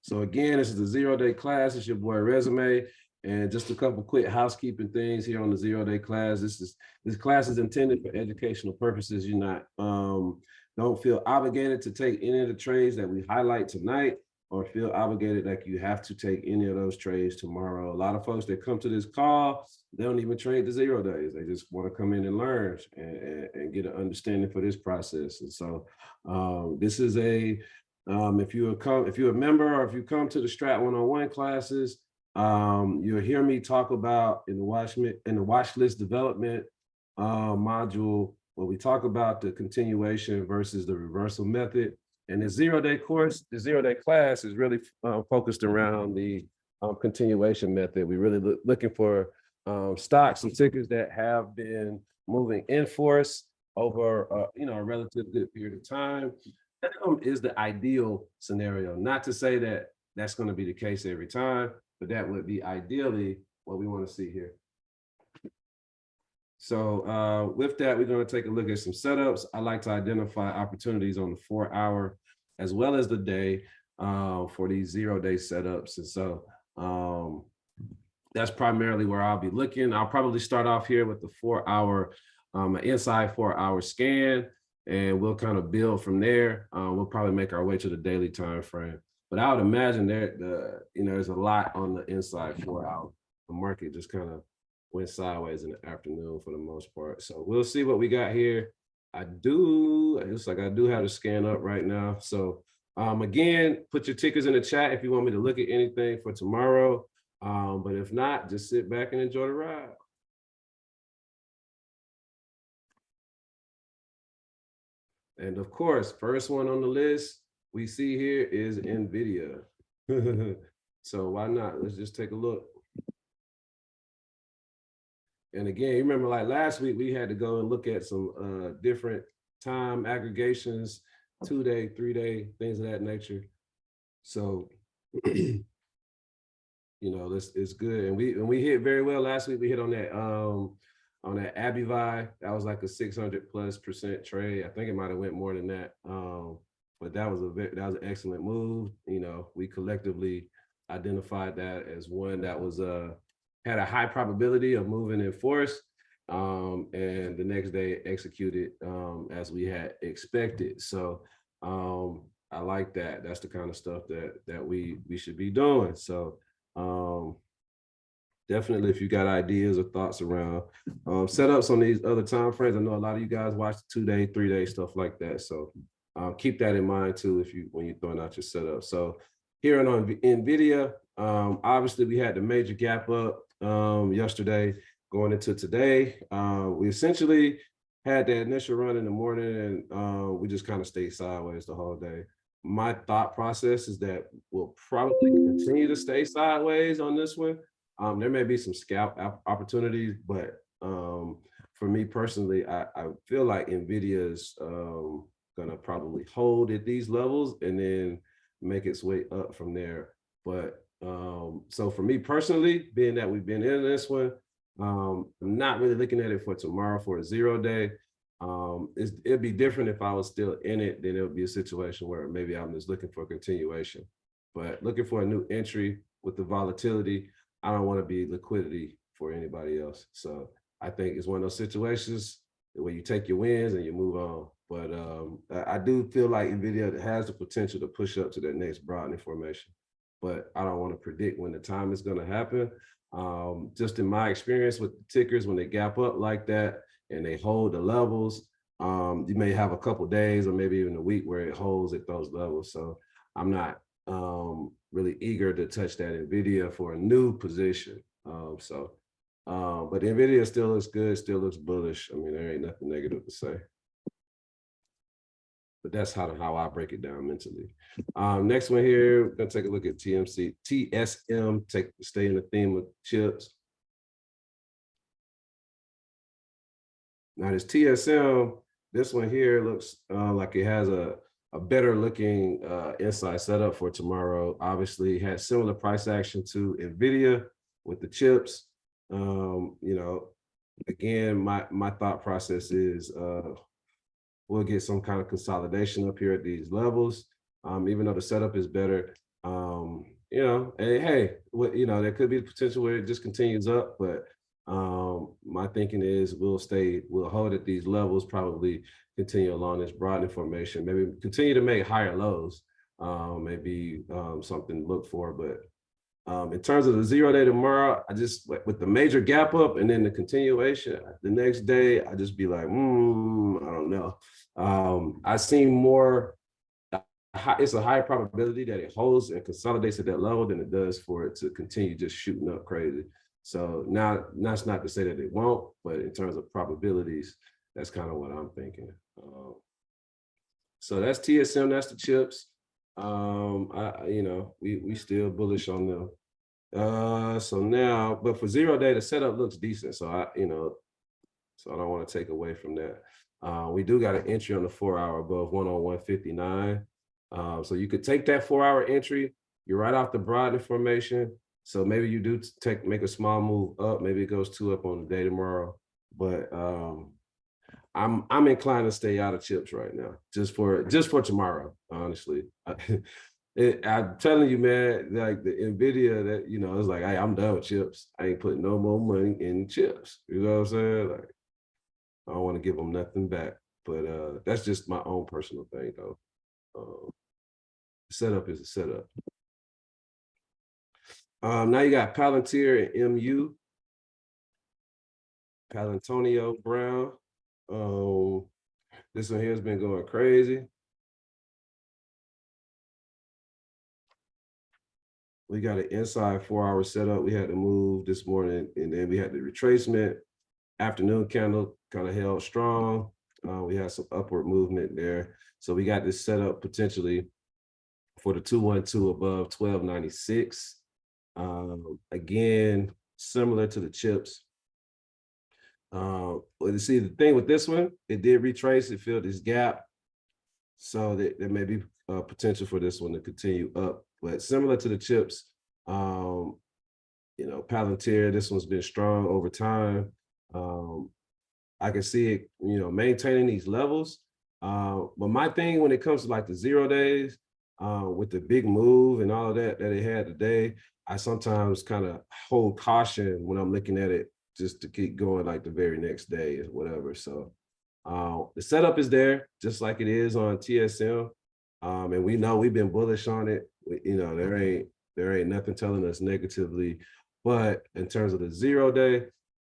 So again, this is the 0-day class. It's your boy Resume, and just a couple quick housekeeping things here on the 0-day class. This class is intended for educational purposes. You're not don't feel obligated to take any of the trades that we highlight tonight, or feel obligated like you have to take any of those trades tomorrow. A lot of folks that come to this call, they don't even trade the 0 days. They just want to come in and learn and get an understanding for this process. And so this is a if you're a member, or if you come to the Strat one-on-one classes, you'll hear me talk about in the watch list development module, where we talk about the continuation versus the reversal method. And the 0-day course, the 0-day class is really focused around the continuation method. We're really looking for stocks and tickers that have been moving in force over a relatively good period of time. Is the ideal scenario. Not to say that that's going to be the case every time, but that would be ideally what we want to see here. So with that, we're going to take a look at some setups. I like to identify opportunities on the 4-hour as well as the day for these 0-day setups. And so that's primarily where I'll be looking. I'll probably start off here with the 4-hour, inside 4-hour scan, and we'll kind of build from there. We'll probably make our way to the daily time frame. But I would imagine there's a lot on the inside 4-hour. The market just kind of went sideways in the afternoon for the most part. So we'll see what we got here. It looks like I do have the scan up right now. So again, put your tickers in the chat if you want me to look at anything for tomorrow. But if not, just sit back and enjoy the ride. And of course, first one on the list we see here is NVIDIA. So why not? Let's just take a look. And again, you remember like last week, we had to go and look at some different time aggregations, 2-day, 3-day, things of that nature. So, this is good. And we hit very well last week. We hit on that Abivi. That was like a 600+% trade. I think it might have went more than that. But that was an excellent move. We collectively identified that as one that was had a high probability of moving in force, and the next day executed as we had expected. So I like that. That's the kind of stuff that we should be doing. So definitely, if you got ideas or thoughts around setups on these other time frames, I know a lot of you guys watch the 2-day, 3-day stuff like that. So keep that in mind too when you're throwing out your setup. So here on NVIDIA, obviously we had the major gap up yesterday going into today. We essentially had that initial run in the morning, and we just kind of stayed sideways the whole day. My thought process is that we'll probably continue to stay sideways on this one. There may be some scalp opportunities, but for me personally, I feel like NVIDIA is gonna probably hold at these levels and then make its way up from there. But so for me personally, being that we've been in this one, I'm not really looking at it for tomorrow for a 0-day. It'd be different if I was still in it. Then it would be a situation where maybe I'm just looking for a continuation. But looking for a new entry with the volatility, I don't want to be liquidity for anybody else. So I think it's one of those situations where you take your wins and you move on. But I do feel like NVIDIA has the potential to push up to that next broadening formation. But I don't want to predict when the time is going to happen. Just in my experience with tickers, when they gap up like that and they hold the levels, you may have a couple days or maybe even a week where it holds at those levels. So I'm not really eager to touch that NVIDIA for a new position. But NVIDIA still looks good, still looks bullish. I mean, there ain't nothing negative to say. But that's how I break it down mentally. Next one here, we're gonna take a look at TSM, stay in the theme of chips. Now this TSM, this one here looks like it has a better looking inside setup for tomorrow. Obviously had similar price action to NVIDIA with the chips. Again, my thought process is we'll get some kind of consolidation up here at these levels. Even though the setup is better, You know, and hey, what you know, there could be the potential where it just continues up, but my thinking is we'll hold at these levels, probably continue along this broadening formation, maybe continue to make higher lows, maybe something to look for. But in terms of the 0 day tomorrow, I just with the major gap up and then the continuation the next day, I just be like, I don't know. I seem more it's a higher probability that it holds and consolidates at that level than it does for it to continue just shooting up crazy. So now that's not to say that it won't, but in terms of probabilities, that's kind of what I'm thinking. So that's TSM, that's the chips. You know, we still bullish on them. So now, but for 0 day, the setup looks decent. So so I don't want to take away from that. We do got an entry on the 4 hour above 101.59. So you could take that 4 hour entry. You're right off the broadening formation. So maybe you do make a small move up. Maybe it goes 2 up on the day tomorrow. But I'm inclined to stay out of chips right now, just for tomorrow. Honestly, I'm telling you, man, like the Nvidia that it's like, hey, I'm done with chips. I ain't putting no more money in chips. You know what I'm saying? Like, I don't want to give them nothing back. But that's just my own personal thing, though. Setup is a setup. Now you got Palantir and MU, Palantonio Brown. This one here has been going crazy. We got an inside 4 hour setup. We had to move this morning, and then we had the retracement. Afternoon candle kind of held strong. We had some upward movement there. So we got this set up potentially for the 212 above 1296. Again, similar to the chips. Well, you see, the thing with this one, it did retrace, it filled this gap. So there may be potential for this one to continue up. But similar to the chips, Palantir, this one's been strong over time. I can see it, maintaining these levels. But my thing when it comes to like the 0 days, with the big move and all of that it had today, I sometimes kind of hold caution when I'm looking at it just to keep going like the very next day or whatever. So the setup is there, just like it is on TSM. And we know we've been bullish on it. There ain't nothing telling us negatively. But in terms of the 0 day,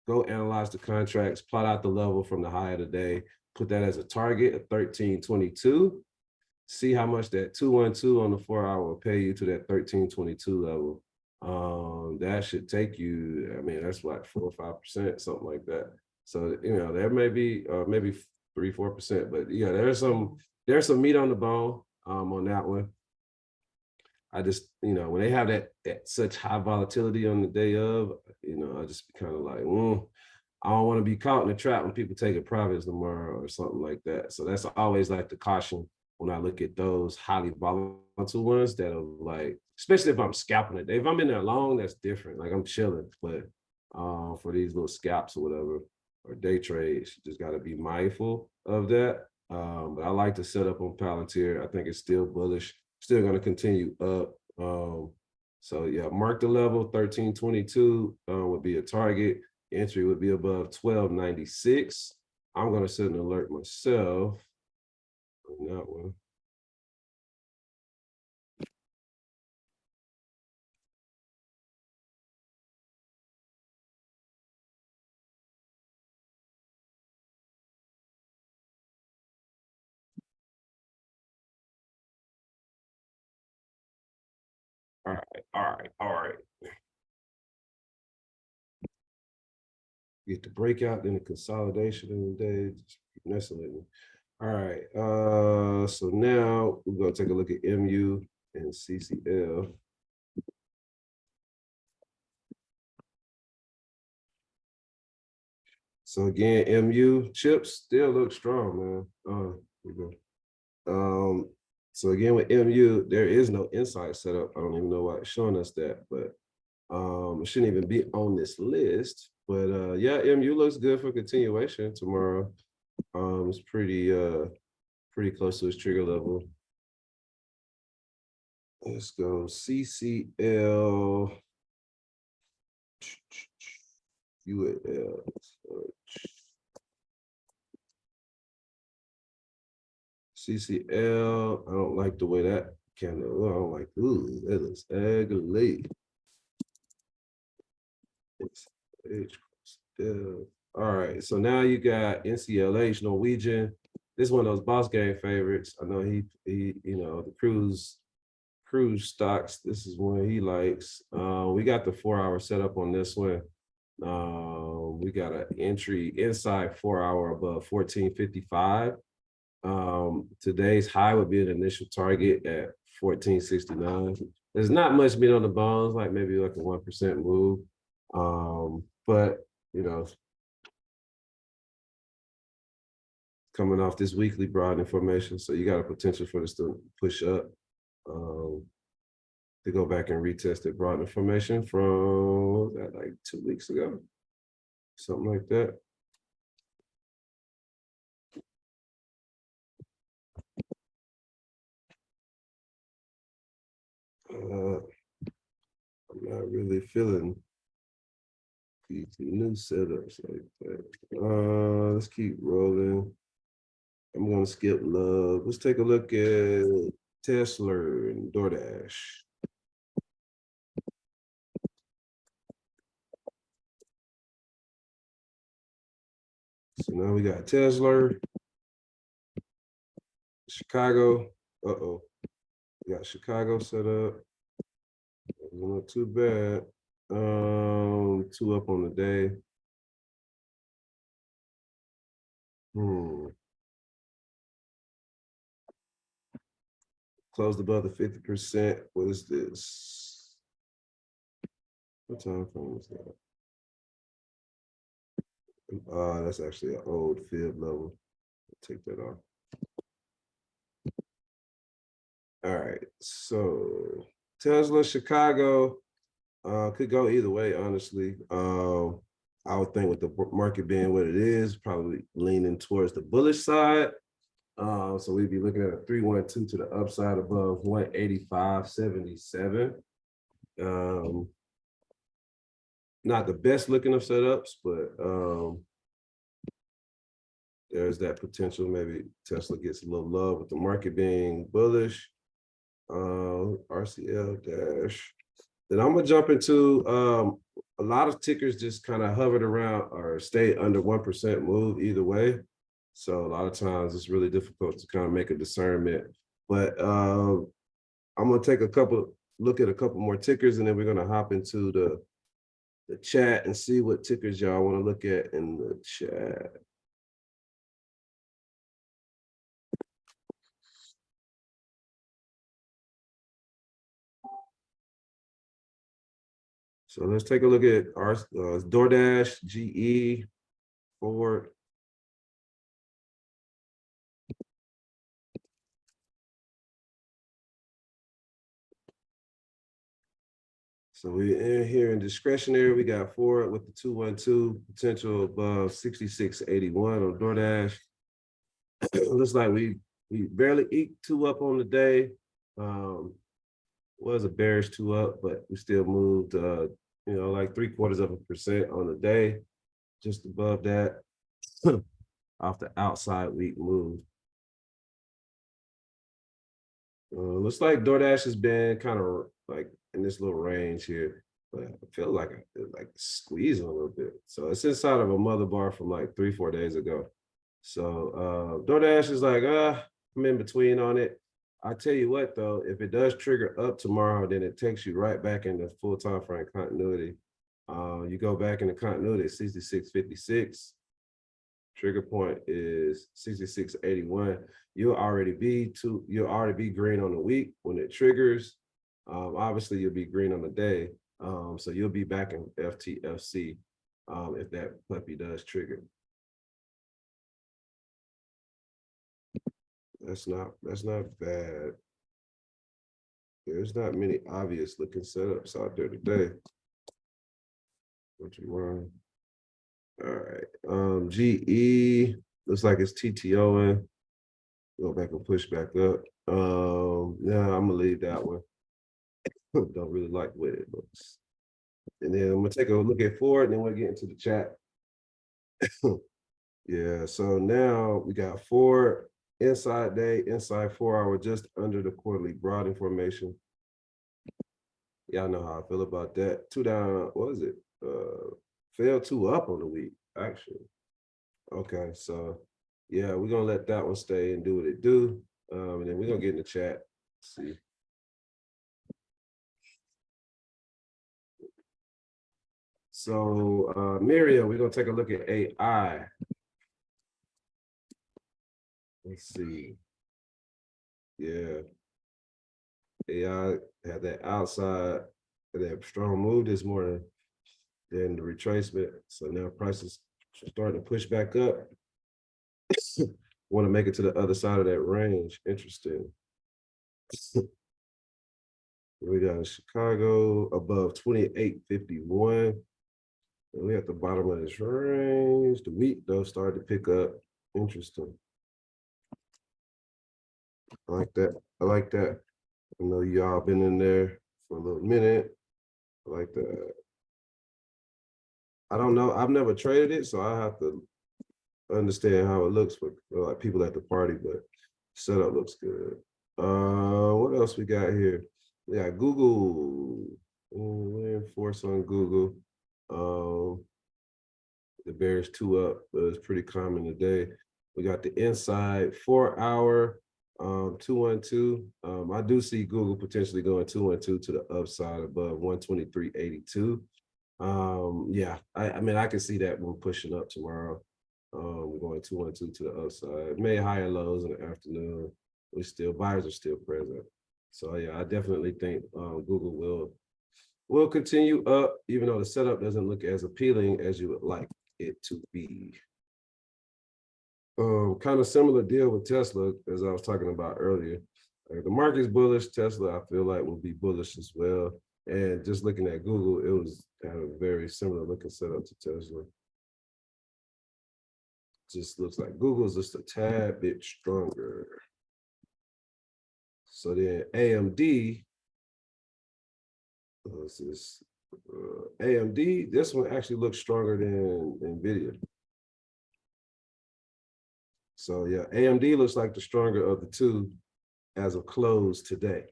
go analyze the contracts, plot out the level from the high of the day, put that as a target of 1322. See how much that 212 on the 4 hour will pay you to that 1322 level. That should take you, I mean, that's like 4 or 5%, something like that. So, there may be maybe 3-4%, but yeah, there's some meat on the bone on that one. I just, when they have that such high volatility on the day of, I just kind of like, I don't want to be caught in the trap when people take it profits tomorrow or something like that. So that's always like the caution when I look at those highly volatile ones that are like, especially if I'm scalping it. If I'm in there long, that's different. Like I'm chilling, but for these little scalps or whatever, or day trades, you just got to be mindful of that. But I like to set up on Palantir. I think it's still bullish, still going to continue up. So yeah, mark the level 1322 would be a target. Entry would be above 1296. I'm going to set an alert myself on that one. All right. Get the breakout, then the consolidation in the day. Just messing with me. All right. So now we're gonna take a look at MU and CCL. So again, MU chips still look strong, man. So again with MU, there is no inside setup. I don't even know why it's showing us that, but it shouldn't even be on this list. But yeah, MU looks good for continuation tomorrow. It's pretty close to his trigger level. Let's go CCL UAL. CCL. I don't like the way that candle. I don't like. Ooh, that looks ugly. All right, so now you got NCLH Norwegian. This is one of those boss game favorites. I know he the cruise stocks. This is one he likes. We got the 4 hour setup on this one. We got an entry inside 4 hour above 1455. Today's high would be an initial target at 1469. There's not much meat on the bones, like maybe like a 1% move. But you know, coming off this weekly broad information, so you got a potential for this to push up. To go back and retest it broad information from that like 2 weeks ago, something like that. I'm not really feeling these new setups like that. Let's keep rolling. I'm gonna skip love. Let's take a look at Tesla and DoorDash. So now we got Tesla, Chicago. Uh-oh. We got Chicago set up. Not too bad. 2 up on the day. Closed above the 50%. What is this? What time frame is that? That's actually an old fib level. Take that off. All right, so Tesla, Chicago, could go either way, honestly. I would think with the market being what it is, probably leaning towards the bullish side. So we'd be looking at a 312 to the upside above 185.77. Not the best looking of setups, but there's that potential. Maybe Tesla gets a little love with the market being bullish. RCL dash. Then I'm gonna jump into a lot of tickers just kind of hovered around or stay under 1% move either way. So a lot of times it's really difficult to kind of make a discernment. But I'm gonna take look at a couple more tickers, and then we're gonna hop into the chat and see what tickers y'all want to look at in the chat. So let's take a look at our DoorDash, GE, Ford. So we in here in discretionary, we got Ford with the 212 potential above 66.81 on DoorDash. Looks like we barely eked 2 up on the day. Was a bearish 2 up, but we still moved like 0.75% on the day, just above that off the outside week move. Looks like DoorDash has been kind of like in this little range here, but I feel like squeezing a little bit. So it's inside of a mother bar from like 3-4 days ago. So DoorDash is like, I'm in between on it. I tell you what though, if it does trigger up tomorrow, then it takes you right back into full time frame continuity. You go back into continuity at 66.56. Trigger point is 66.81. You'll already be green on the week when it triggers. Obviously, you'll be green on the day. So you'll be back in FTFC if that puppy does trigger. That's not bad. There's not many obvious looking setups out there today. What you want? All right. GE looks like it's TTOing. Go back and push back up. Yeah, I'm gonna leave that one. Don't really like the way it looks. And then I'm gonna take a look at Ford, and then we'll get into the chat. Yeah, so now we got Ford inside day, inside 4 hour, just under the quarterly broad information. Y'all know how I feel about that. Two down, what is it? Fell two up on the week, actually. Okay, so yeah, we're gonna let that one stay and do what it do. And then we're gonna get in the chat. Let's see. So Miriam, we're gonna take a look at AI. Let's see. Yeah. AI had that outside, that strong move this morning, then the retracement. So now prices starting to push back up. Want to make it to the other side of that range. Interesting. We got Chicago above 28.51. And we at the bottom of this range. The wheat though started to pick up. Interesting. I like that. I like that. I know y'all been in there for a little minute. I like that. I don't know. I've never traded it, so I have to understand how it looks for like people at the party, but setup looks good. What else we got here? We got Google. We enforce on Google. The bears two up, but it's pretty common today. We got the inside 4 hour 212. I do see Google potentially going 212 to the upside above 123.82. Yeah, I mean I can see that one pushing up tomorrow. Going 212 to the upside. Made higher lows in the afternoon. We still buyers are still present. So yeah, I definitely think Google will continue up, even though the setup doesn't look as appealing as you would like it to be. Kind of similar deal with Tesla, as I was talking about earlier. The market's bullish. Tesla, I feel like, will be bullish as well. And just looking at Google, it was had a very similar looking setup to Tesla. Just looks like Google's just a tad bit stronger. So then AMD, what's this? AMD, this one actually looks stronger than NVIDIA. So yeah, AMD looks like the stronger of the two as of close today.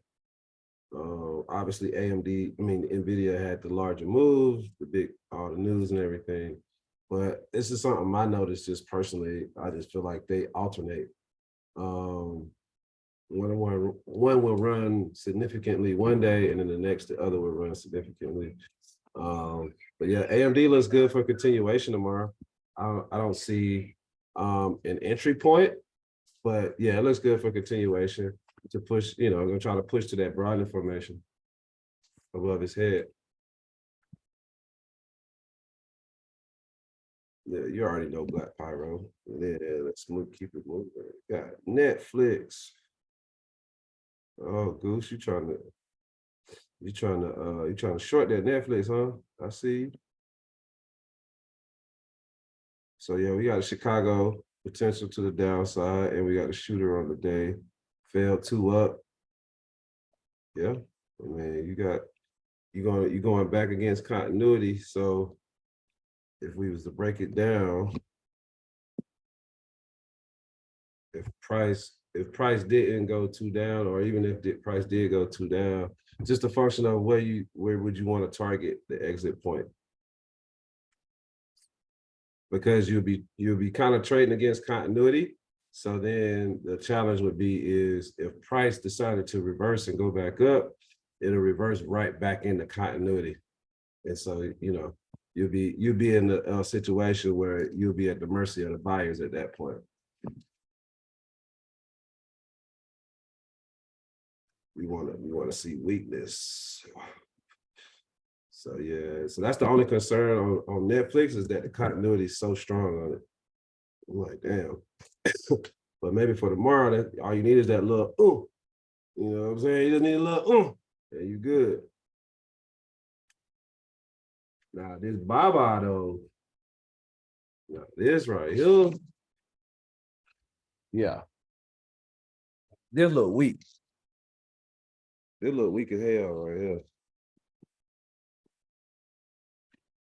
Obviously AMD, I mean NVIDIA had the larger moves, all the news and everything. But this is something I noticed just personally. I just feel like they alternate. One will run significantly one day, and then the next the other will run significantly. But yeah, AMD looks good for continuation tomorrow. I don't see an entry point, but yeah, it looks good for continuation to push. I'm gonna try to push to that broad information above his head. Yeah, you already know Black Pyro. Yeah, let's keep it moving. Got Netflix. Oh, Goose, you trying to short that Netflix, huh? I see. So yeah, we got Chicago potential to the downside, and we got a shooter on the day. Failed two up. Yeah, I mean you're going back against continuity. So if we was to break it down, if price didn't go two down, or even if the price did go two down, just a function of where would you want to target the exit point? Because you'll be kind of trading against continuity. So then the challenge would be is if price decided to reverse and go back up, it'll reverse right back into continuity. And so, you'll be in a situation where you'll be at the mercy of the buyers at that point. We want to see weakness. So yeah, so that's the only concern on Netflix is that the continuity is so strong on it. I'm like, damn. But maybe for tomorrow, that all you need is that little you know what I'm saying? You just need a little and you good. Now this Baba though, now this right here, yeah, this a little weak. They look weak as hell right here.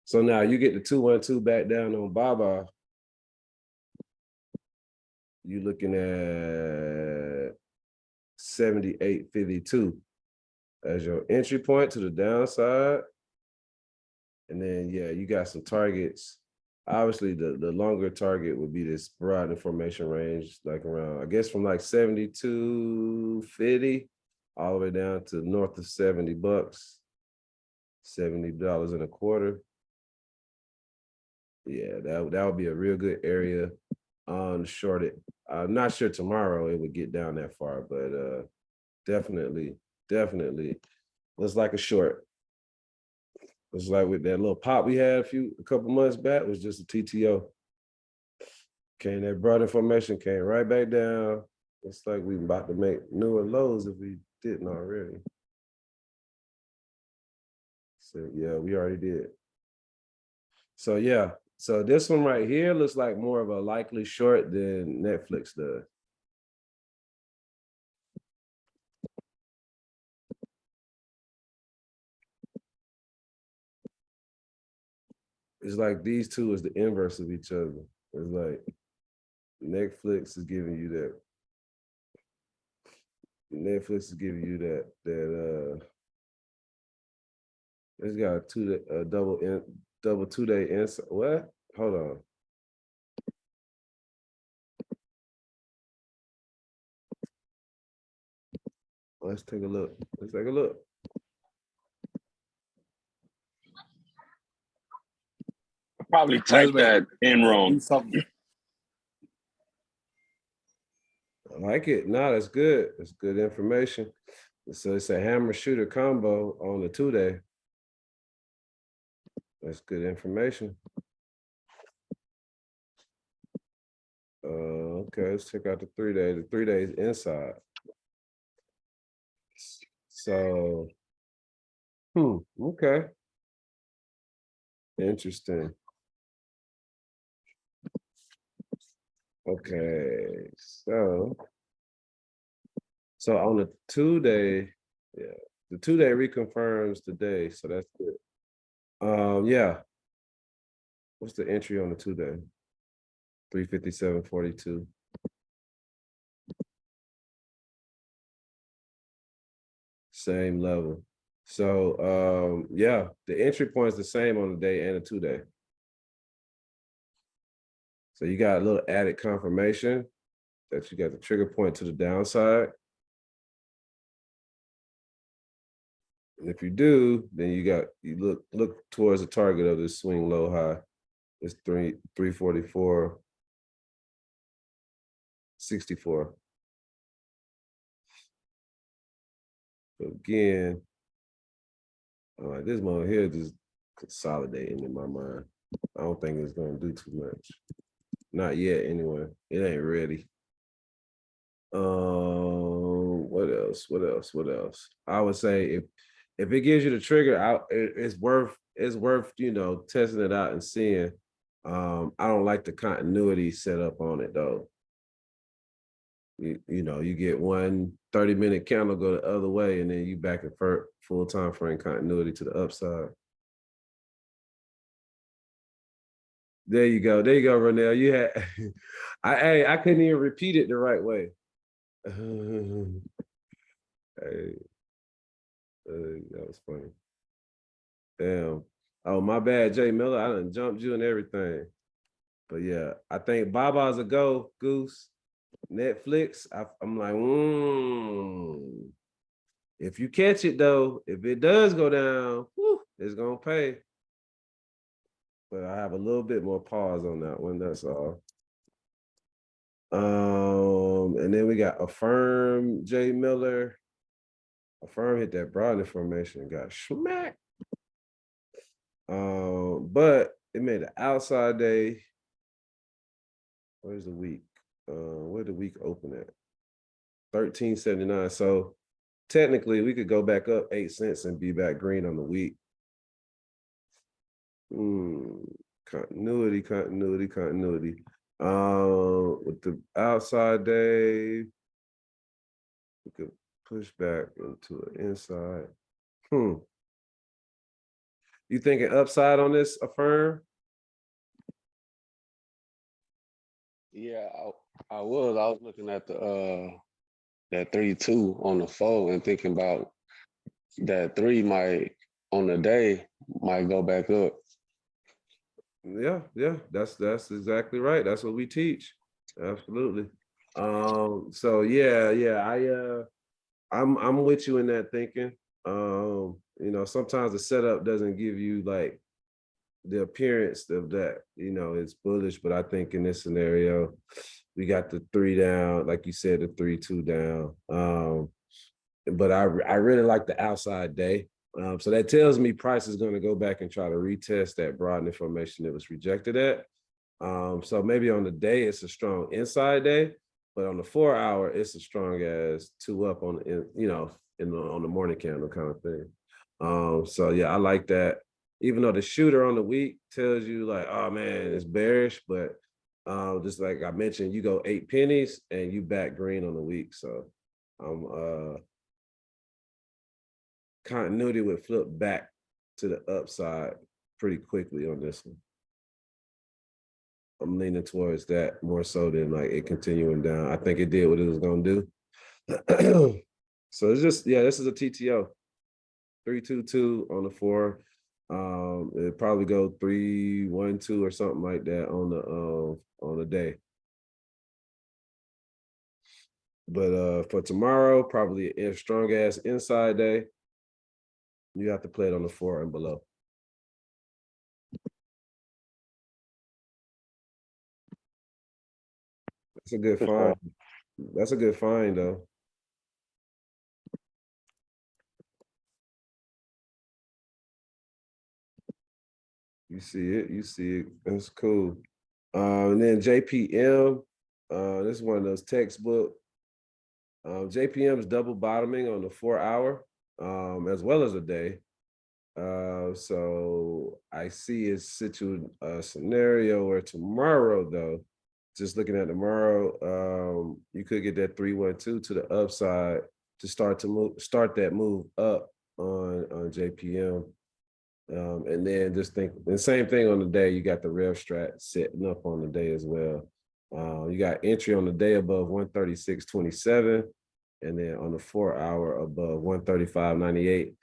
So now you get the 212 back down on Baba. You're looking at 78.52 as your entry point to the downside. And then, yeah, you got some targets. Obviously, the longer target would be this broad information range, like around, I guess, from like 72.50 all the way down to north of $70, $70 and a quarter. Yeah, that would be a real good area on short it. I'm not sure tomorrow it would get down that far, but definitely looks like a short. It's like with that little pop we had a couple months back was just a TTO. Came that broad information, came right back down. It's like we about to make newer lows if we didn't already. So yeah, we already did. So yeah, so this one right here looks like more of a likely short than Netflix does. It's like these two is the inverse of each other. It's like Netflix is giving you that. Netflix is giving you that it's got a double 2-day inside. What? Hold on. Let's take a look. Let's take a look. Probably type that in wrong. I like it. No, that's good. That's good information. So it's a hammer shooter combo on the 2-day. That's good information. Okay, let's check out the 3-day. The 3-day is inside. So, okay. Interesting. Okay, so on the 2-day, yeah, the 2-day reconfirms today, so that's good. Yeah. What's the entry on the 2-day? 357.42. Same level. So yeah, the entry point is the same on the day and the 2-day. So you got a little added confirmation that you got the trigger point to the downside. And if you do, then you look towards the target of this swing low high. It's 344.64. So again, this moment here just consolidating in my mind. I don't think it's gonna do too much. Not yet, anyway. It ain't ready. What else? What else? What else? I would say if it gives you the trigger, it's worth testing it out and seeing. I don't like the continuity set up on it though. You get one 30-minute candle go the other way, and then you back in full time frame continuity to the upside. There you go, Ronell. You had, I couldn't even repeat it the right way. Hey, that was funny. Damn. Oh, my bad, Jay Miller. I done jumped you and everything. But yeah, I think Baba's a go, Goose. Netflix, I'm like, if you catch it though, if it does go down, it's gonna pay. But I have a little bit more pause on that one. That's all. And then we got Affirm, Jay Miller. Affirm hit that broad information and got smacked. But it made an outside day. Where's the week? Where the week open at? 13.79. So technically we could go back up 8 cents and be back green on the week. Continuity. With the outside day, we could Push back into an inside. Hmm. You thinking upside on this affirm? Yeah, I was. I was looking at the that 3-2 on the four and thinking about that three might on the day might go back up. Yeah, yeah, that's exactly right. That's what we teach. Absolutely. So yeah, I'm with you in that thinking. Sometimes the setup doesn't give you like the appearance of that, it's bullish, but I think in this scenario, we got the three down, like you said, the 3-2 down. But I really like the outside day. So that tells me Price is going to go back and try to retest that broad information that was rejected at. So maybe on the day it's a strong inside day, but on the 4 hour it's a strong as two up on on the morning candle kind of thing. So yeah, I like that. Even though the shooter on the week tells you like, oh man, it's bearish, but just like I mentioned, you go 8 pennies and you back green on the week. So continuity would flip back to the upside pretty quickly on this one. I'm leaning towards that more so than like it continuing down. I think it did what it was gonna do. So it's just this is a TTO 3-2-2 on the four. It'd probably go 3-1-2 or something like that on the day. But for tomorrow, probably a strong ass inside day. You have to play it on the four and below. That's a good find. That's a good find though. You see it. You see it. That's cool. And then JPM. This is one of those textbook. JPM is double bottoming on the 4 hour, as well as a day. So I see a scenario where tomorrow, though, just looking at tomorrow, you could get that 3-1-2 to the upside to start that move up on JPM. And then just think the same thing on the day. You got the rev strat setting up on the day as well. You got entry on the day above 136.27, and then on the 4 hour above 135.98.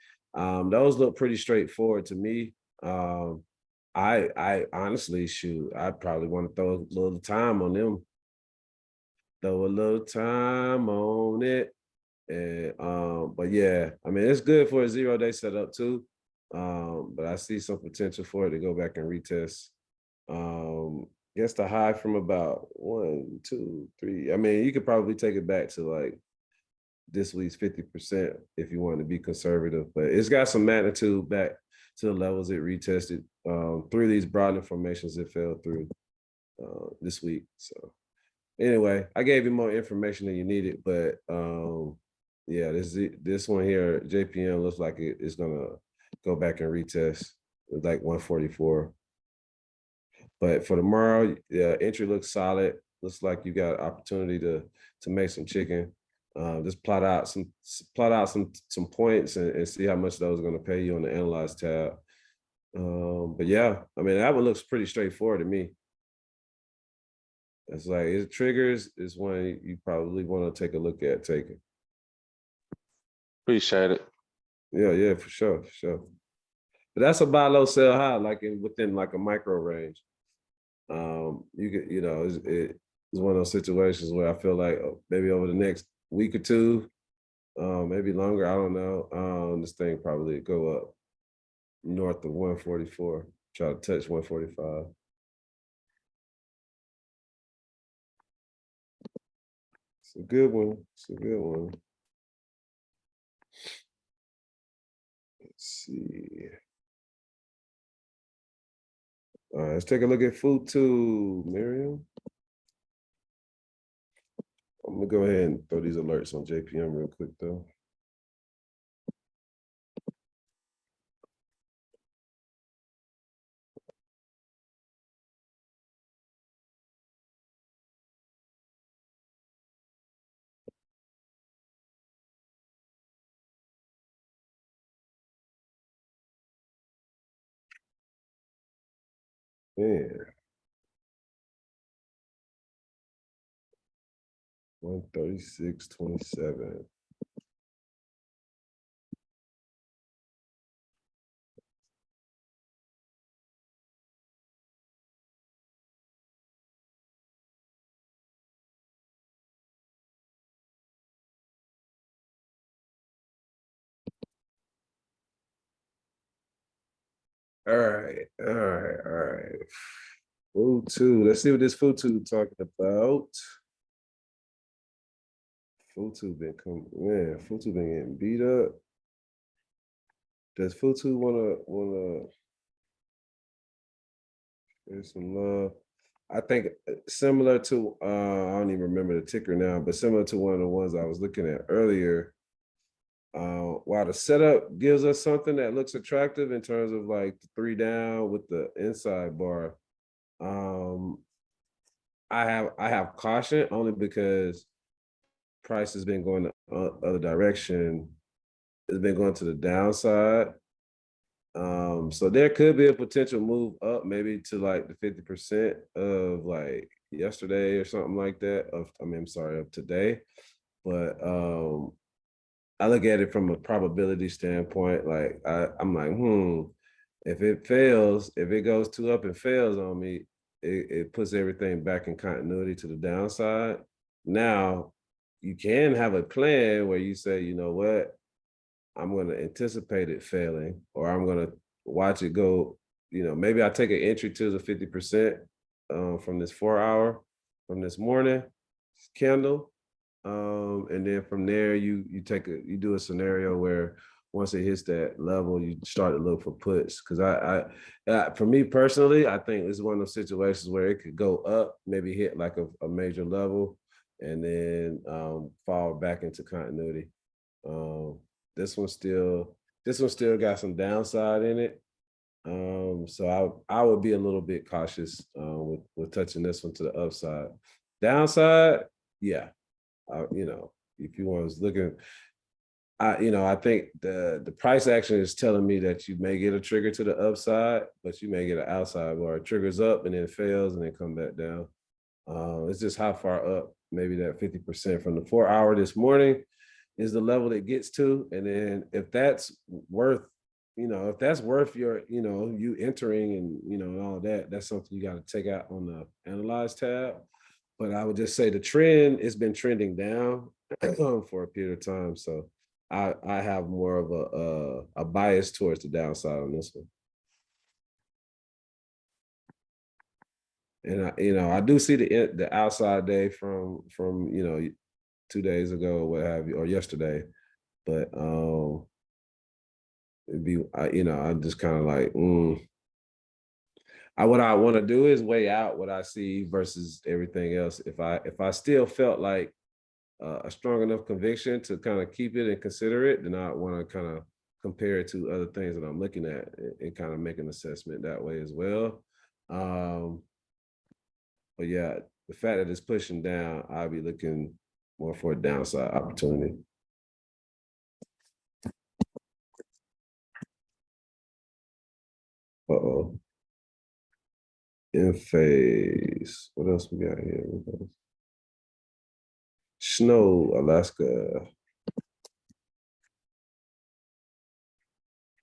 Those look pretty straightforward to me. I honestly I'd probably want to throw a little time on them. Throw a little time on it. And but yeah, I mean it's good for a 0-day setup too. But I see some potential for it to go back and retest. Guess the high from about 1, 2, 3. I mean, you could probably take it back to like this week's 50% if you want to be conservative, but it's got some magnitude back to the levels it retested. Through these broad formations it fell through this week. So anyway, I gave you more information than you needed, but yeah, this one here, JPM looks like it's gonna go back and retest with like 144. But for tomorrow, yeah, entry looks solid. Looks like you got opportunity to make some chicken. Just plot out some points and see how much those are going to pay you on the analyze tab. But yeah, I mean that one looks pretty straightforward to me. It's like it triggers is one you probably want to take a look at taking. Appreciate it. Yeah, for sure, for sure. But that's a buy low, sell high, like within like a micro range. You could, it's one of those situations where I feel like maybe over the next week or two, maybe longer, I don't know. This thing probably go up north of 144, try to touch 145. It's a good one. It's a good one. Let's see. All right, let's take a look at food too, Miriam. I'm gonna go ahead and throw these alerts on JPM real quick though. Man. 136.27. All right, all right, all right. Futu. Let's see what this Futu talking about. Futu been coming, man. Futu been getting beat up. Does Futu wanna there's some love? I think similar to I don't even remember the ticker now, but similar to one of the ones I was looking at earlier. While the setup gives us something that looks attractive in terms of like the 3 down with the inside bar, um, I have caution only because price has been going the other direction. It's been going to the downside. So there could be a potential move up, maybe to like the 50% of like yesterday or something like that. I'm sorry, of today. But I look at it from a probability standpoint. Like I'm like, if it fails, if it goes two up and fails on me, it puts everything back in continuity to the downside. Now, you can have a plan where you say, you know what, I'm going to anticipate it failing, or I'm going to watch it go. Maybe I take an entry to the 50% from this 4 hour from this morning candle, and then from there you do a scenario where once it hits that level, you start to look for puts. Because for me personally, I think it's one of those situations where it could go up, maybe hit like a major level, and then fall back into continuity. Um, this one still got some downside in it. So I would be a little bit cautious with touching this one to the upside. Downside, yeah. If you was looking, I think the price action is telling me that you may get a trigger to the upside, but you may get an outside where it triggers up and then fails and then come back down. It's just how far up, maybe that 50% from the 4 hour this morning is the level that gets to. And then if that's worth, your, you entering and all that, that's something you got to take out on the analyze tab. But I would just say the trend has been trending down for a period of time. So I have more of a bias towards the downside on this one. And I do see the outside day from 2 days ago or what have you, or yesterday. But I'm just kind of like, what I want to do is weigh out what I see versus everything else. If I still felt like a strong enough conviction to kind of keep it and consider it, then I want to kind of compare it to other things that I'm looking at and kind of make an assessment that way as well. But yeah, the fact that it's pushing down, I'll be looking more for a downside opportunity. Uh-oh. In phase. What else we got here? Snow, Alaska.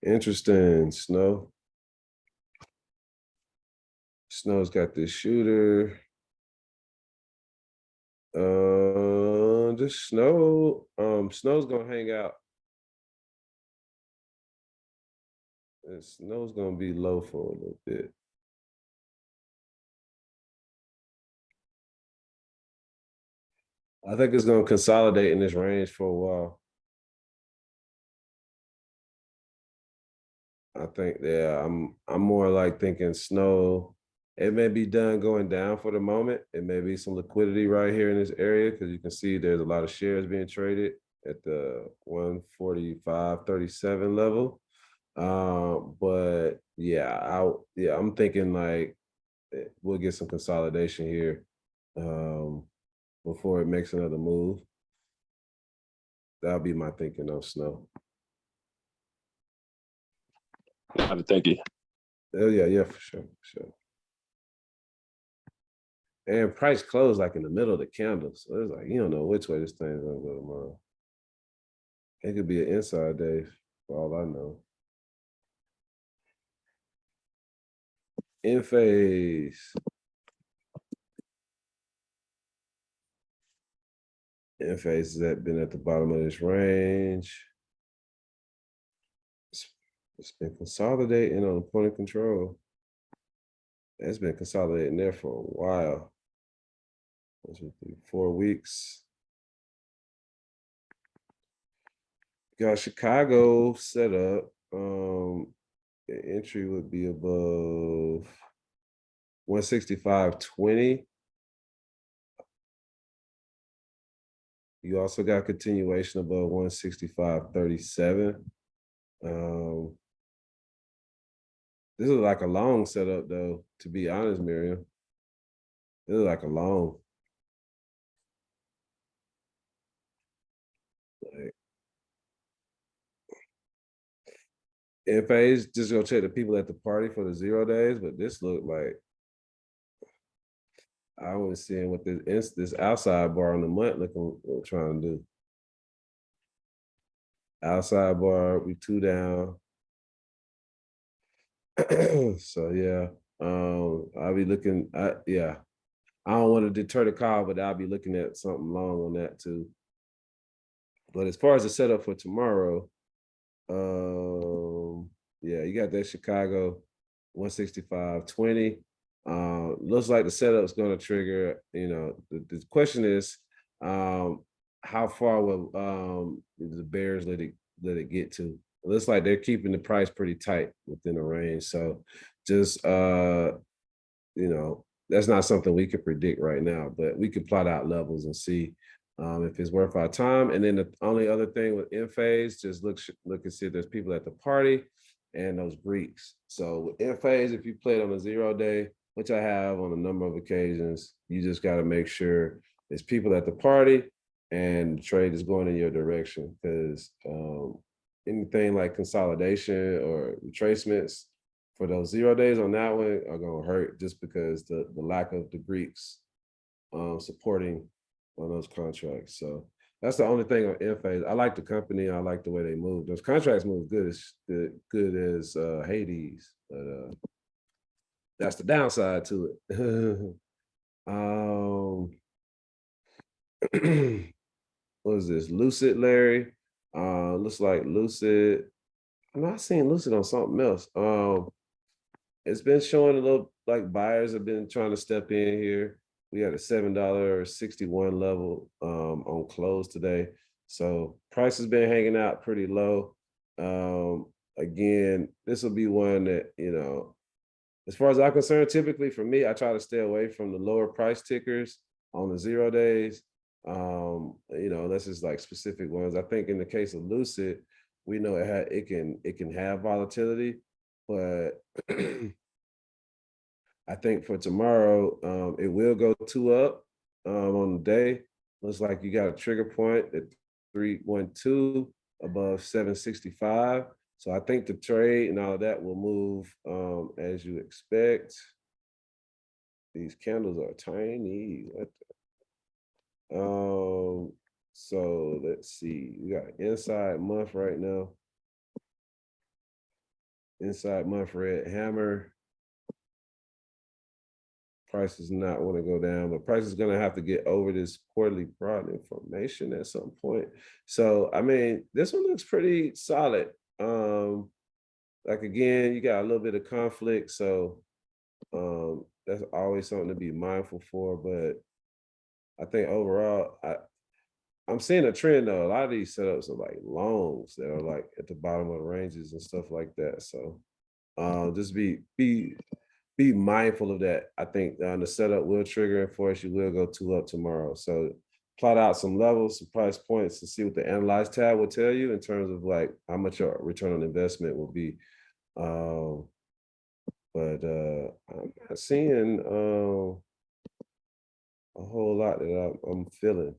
Interesting. Snow's got this shooter. This Snow's gonna hang out. Snow's gonna be low for a little bit. I think it's gonna consolidate in this range for a while. I think, yeah, I'm more like thinking Snow. It may be done going down for the moment. It may be some liquidity right here in this area because you can see there's a lot of shares being traded at the 145.37 level. But yeah, I'm thinking like we'll get some consolidation here before it makes another move. That'll be my thinking of Snow. Thank you. Oh yeah, for sure. And price closed like in the middle of the candle. So it's like you don't know which way this thing's gonna go tomorrow. It could be an inside day for all I know. In phase. In phase has been at the bottom of this range. It's been consolidating on the point of control. It's been consolidating there for a while. 1, 2, 3, 4 weeks. Got Chicago set up. The entry would be above 165.20. You also got continuation above 165.37. This is like a long setup, though, to be honest, Miriam. This is like a long. Like, in phase, just go check the people at the party for the 0 days, but this looked like I was seeing what this outside bar on the month looking trying to do. Outside bar, we 2 down. So yeah, I'll be looking. Yeah, I don't want to deter the call, but I'll be looking at something long on that too. But as far as the setup for tomorrow, yeah, you got that Chicago 165.20. Looks like the setup's going to trigger. You know, the question is, how far will the Bears let it get to? It looks like they're keeping the price pretty tight within the range. So just you know, that's not something we could predict right now, but we could plot out levels and see if it's worth our time. And then the only other thing with in phase, just look and see if there's people at the party and those Greeks. So with in phase, if you played on a 0 day, which I have on a number of occasions, you just got to make sure there's people at the party and the trade is going in your direction, because anything like consolidation or retracements for those 0 days on that one are going to hurt, just because the lack of the Greeks supporting on those contracts. So that's the only thing on in phase. I like the company. I like the way they move. Those contracts move good as Hades, but that's the downside to it. What is this? Lucid, Larry. Looks like Lucid. I'm not seeing Lucid on something else. It's been showing a little like buyers have been trying to step in here. We had a $7.61 level on close today. So price has been hanging out pretty low. Again, this will be one that, you know, as far as I'm concerned, typically for me, I try to stay away from the lower price tickers on the 0 days. You know, this is like specific ones. I think in the case of Lucid, we know it can have volatility, but I think for tomorrow, it will go 2 up on the day. Looks like you got a trigger point at 312 above 765. So I think the trade and all of that will move as you expect. These candles are tiny. So let's see. We got inside month right now. Inside month red hammer. Price does not want to go down, but price is going to have to get over this quarterly broad information at some point. So, I mean, this one looks pretty solid. Like again, you got a little bit of conflict, so that's always something to be mindful for. But I think overall, I'm seeing a trend though. A lot of these setups are like longs that are like at the bottom of the ranges and stuff like that. So just be mindful of that. I think the setup will trigger and force you will go 2 up tomorrow. So plot out some levels, some price points, to see what the analyze tab will tell you in terms of like how much your return on investment will be. But I'm not seeing a whole lot that I'm feeling.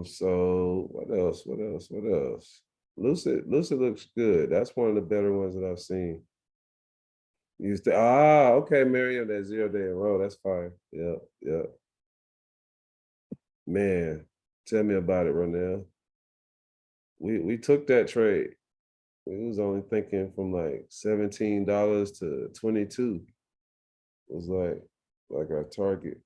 So what else? What else? What else? Lucid looks good. That's one of the better ones that I've seen. Okay, Miriam, that 0 day in a row. That's fine. Yeah, yeah. Man, tell me about it, Ronell. We took that trade. We was only thinking from like $17 to 22 was like our target,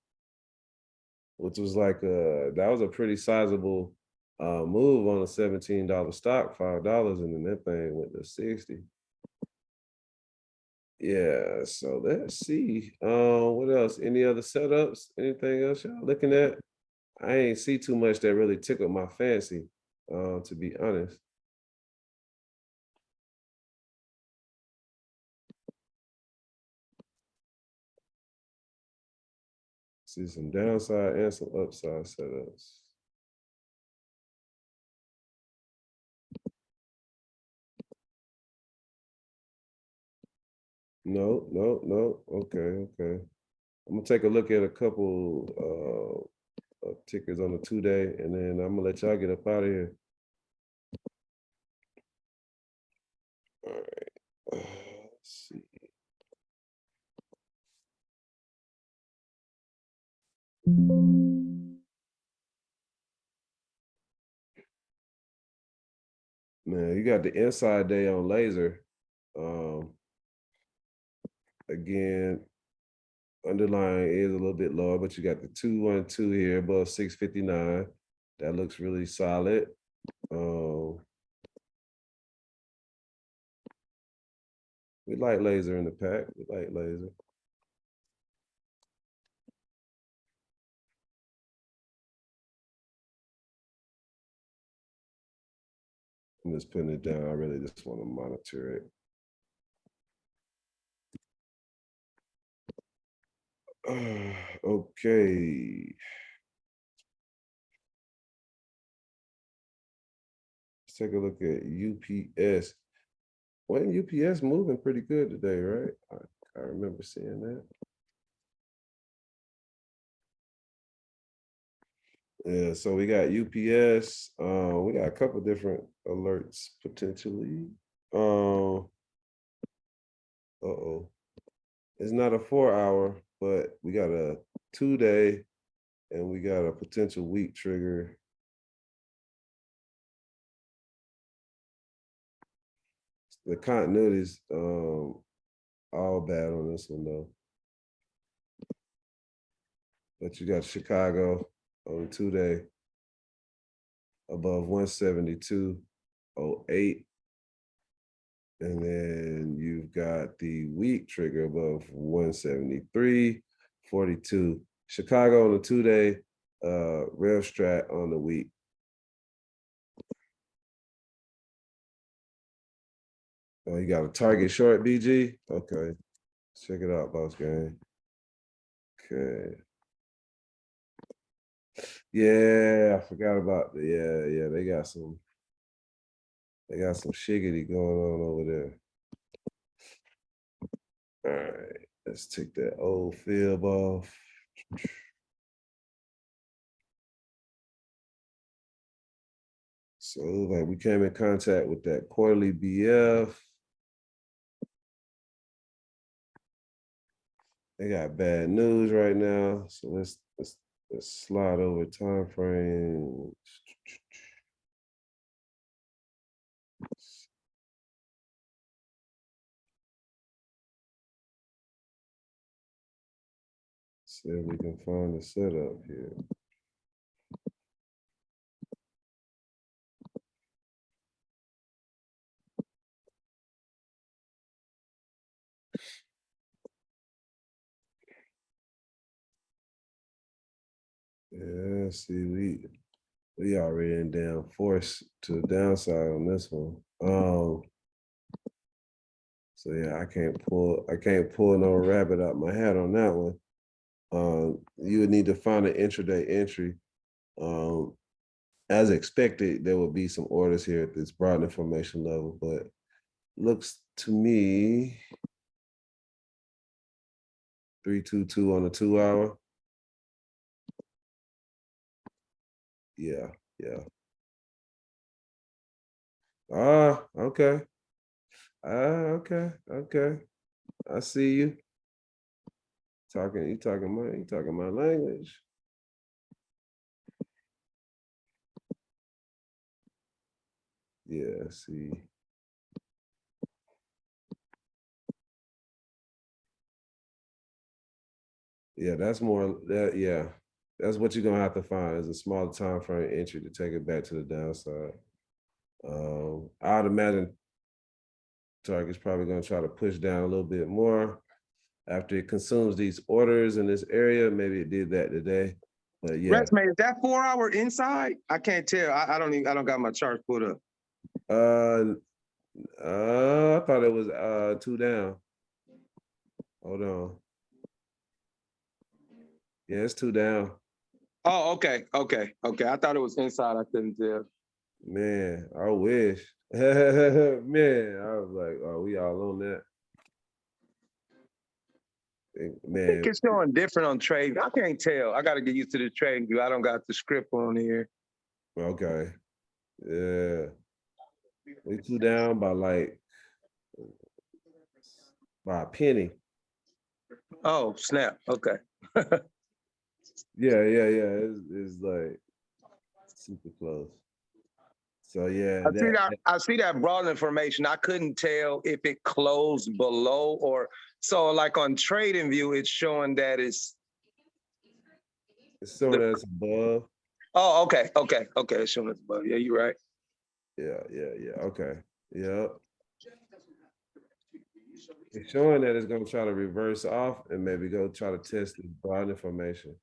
which was like that was a pretty sizable move on a $17 stock, $5, and then that thing went to 60. Yeah, so let's see. What else? Any other setups? Anything else y'all looking at? I ain't see too much that really tickled my fancy, to be honest. See some downside and some upside setups. No, no, no. Okay, okay. I'm gonna take a look at a couple tickers on the 2 day, and then I'm gonna let y'all get up out of here. All right. Let's see. Man, you got the inside day on laser. Um, again, underlying is a little bit lower, but you got the 212 here above 659. That looks really solid. We like laser in the pack. We like laser. I'm just putting it down. I really just want to monitor it. Okay. Let's take a look at UPS. Wasn't UPS moving pretty good today, right? I remember seeing that. Yeah, so we got UPS. We got a couple different alerts potentially. Uh-oh. It's not a 4 hour, but we got a 2 day and we got a potential week trigger. The continuity's all bad on this one though. But you got Chicago on 2 day above 172.08. And then you've got the week trigger above 173.42. Chicago on the 2 day, Rev Strat on the week. Oh, you got a target short, BG? Okay. Check it out, boss gang. Okay. Yeah, I forgot about the yeah, they got some shiggity going on over there. All right, let's take that old fib off. So like we came in contact with that quarterly BF. They got bad news right now. So let's slide over time frame. See if we can find the setup here. Yeah, see, we already in damn force to the downside on this one. So yeah, I can't pull no rabbit out my hat on that one. You would need to find an intraday entry. As expected, there will be some orders here at this broad information level, but looks to me 322 on the 2 hour. Yeah, yeah. Okay. Okay, okay. I see you. You talking my language. Yeah, see. Yeah, that's more that yeah. That's what you're gonna have to find is a smaller time frame entry to take it back to the downside. I'd imagine Target's probably gonna try to push down a little bit more after it consumes these orders in this area. Maybe it did that today. But yeah. Resume, is that 4 hour inside? I can't tell. I don't got my chart put up. I thought it was 2 down. Hold on. Yeah, it's 2 down. Oh, okay. I thought it was inside. I couldn't tell. Man, I wish. Man, I was like, oh, we all on that. I think Man, it's showing different on trade. I can't tell. I got to get used to the trade view. I don't got the script on here. okay. Yeah. We 2 down by a penny. Oh, snap. Okay. Yeah. It's like super close. So yeah, I see that broad information. I couldn't tell if it closed below or so. Like on Trading View, it's showing that it's. it's showing us above. Oh, okay. It's showing it's above. Yeah, you're right. Yeah. Okay. Yeah. It's showing that it's gonna try to reverse off and maybe go try to test the broad information.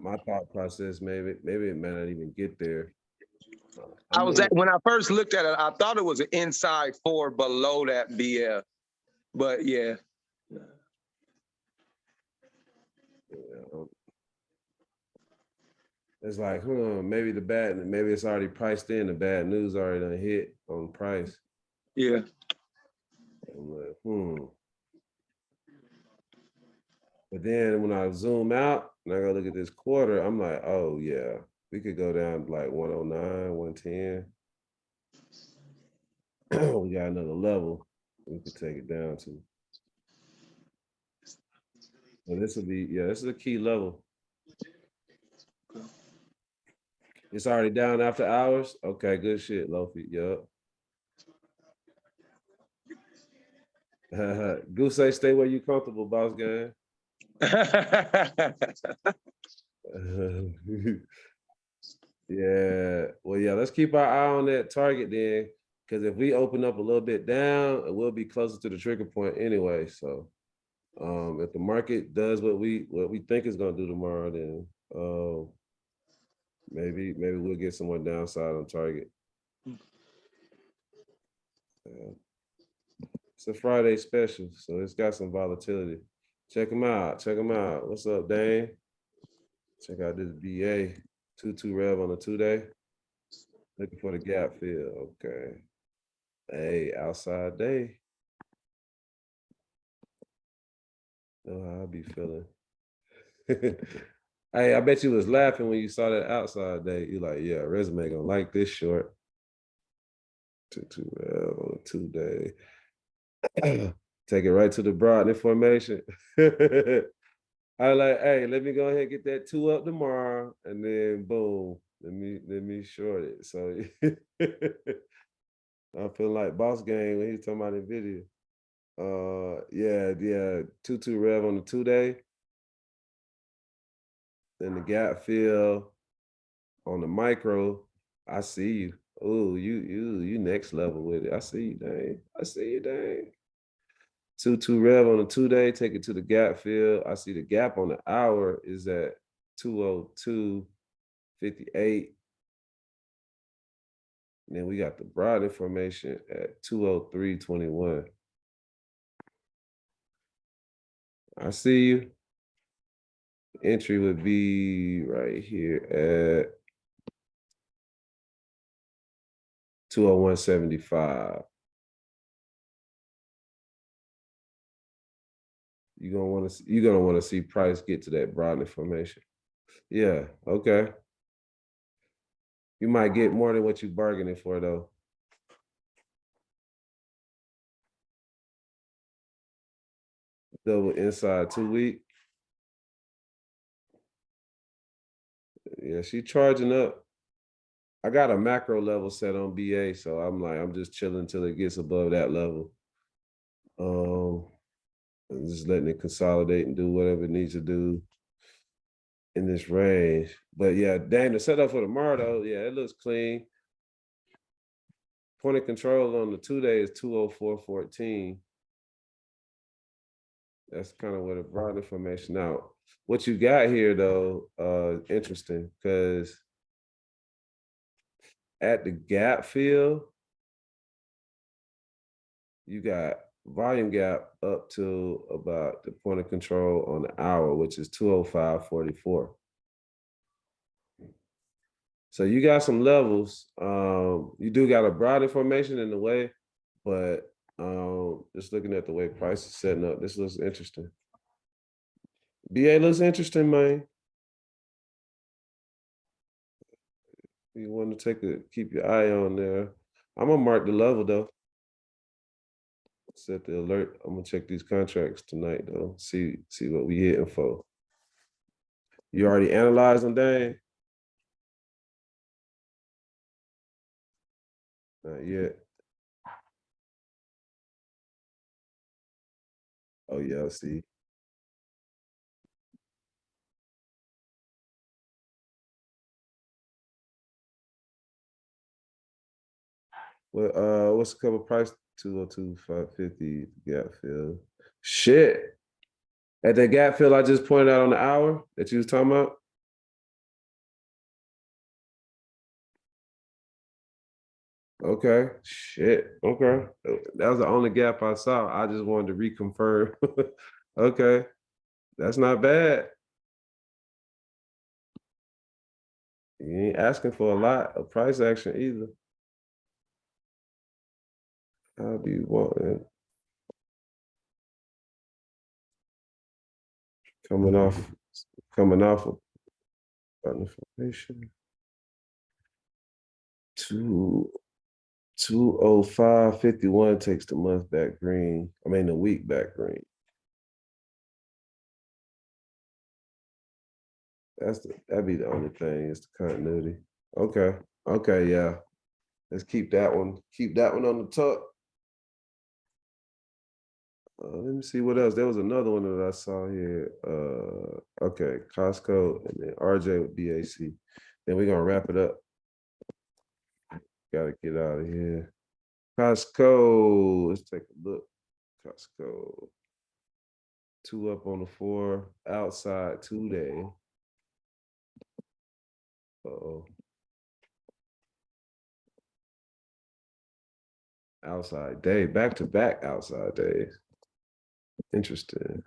My thought process, maybe it may not even get there. When I first looked at it, I thought it was an inside 4 below that BL. But yeah. It's like, maybe maybe it's already priced in. The bad news already done hit on price. Yeah. I'm like, But then when I zoom out and I go look at this quarter, I'm like, oh yeah, we could go down to like 109, 110. We got another level we could take it down to. But this is a key level. It's already down after hours. Okay, good shit, Lofi. Yup. Goose say stay where you comfortable, boss gang. Yeah. Well, yeah, let's keep our eye on that target then. Because if we open up a little bit down, we'll be closer to the trigger point anyway. So if the market does what we think it's gonna do tomorrow, then maybe we'll get someone downside on target. It's a Friday special, so it's got some volatility. Check them out. What's up, Dane? Check out this BA 2-2 rev on a 2-day. Looking for the gap fill. Okay. Hey, outside day. Know how I be feeling. Hey, I bet you was laughing when you saw that outside day. You like, yeah, resume gonna like this short. 2-2 rev on a 2-day. Take it right to the broad information. I like, hey, let me go ahead and get that 2 up tomorrow, and then boom, let me short it. So I feel like boss game when he's talking about Nvidia. Yeah, 2-2 rev on the 2-day. Then the gap fill on the micro. I see you. Oh, you next level with it. I see you, dang. 2-2 rev on the 2-day, take it to the gap fill. I see the gap on the hour is at 202.58. And then we got the broad information at 203.21. I see you. Entry would be right here at 201.75. You're gonna want to see price get to that broad information. Yeah, okay. You might get more than what you bargaining for though. Double inside 2 week. Yeah, she charging up. I got a macro level set on BA, so I'm just chilling until it gets above that level. And just letting it consolidate and do whatever it needs to do in this range. But yeah, dang, the setup for tomorrow though, yeah, it looks clean. Point of control on the 2-day is 204.14. That's kind of what it brought information out. What you got here though, interesting, because at the gap fill, you got volume gap up to about the point of control on the hour, which is 205.44. So you got some levels. You do got a broad information in the way, but just looking at the way price is setting up, this looks interesting. BA looks interesting, man. You want to keep your eye on there. I'm gonna mark the level though. Set the alert. I'm gonna check these contracts tonight though. See what we hitting for. You already analyzed them, Dan? Not yet. Oh yeah, I see. Well, what's the cover price? 202.550 gap fill. Shit. At that gap fill I just pointed out on the hour that you was talking about. Okay. Shit. Okay. That was the only gap I saw. I just wanted to reconfirm. Okay. That's not bad. You ain't asking for a lot of price action either. How do you want it? Coming off of information. 205.51 takes the month back green. I mean the week back green. That'd be the only thing is the continuity. Okay. Okay, yeah. Let's keep that one. Keep that one on the top. Let me see what else. There was another one that I saw here. Okay, Costco and then RJ with BAC. Then we're gonna wrap it up. Gotta get out of here. Costco. Let's take a look. Costco. 2 up on the 4. Outside 2-day. Uh-oh. Outside day. Back to back outside days. Interesting.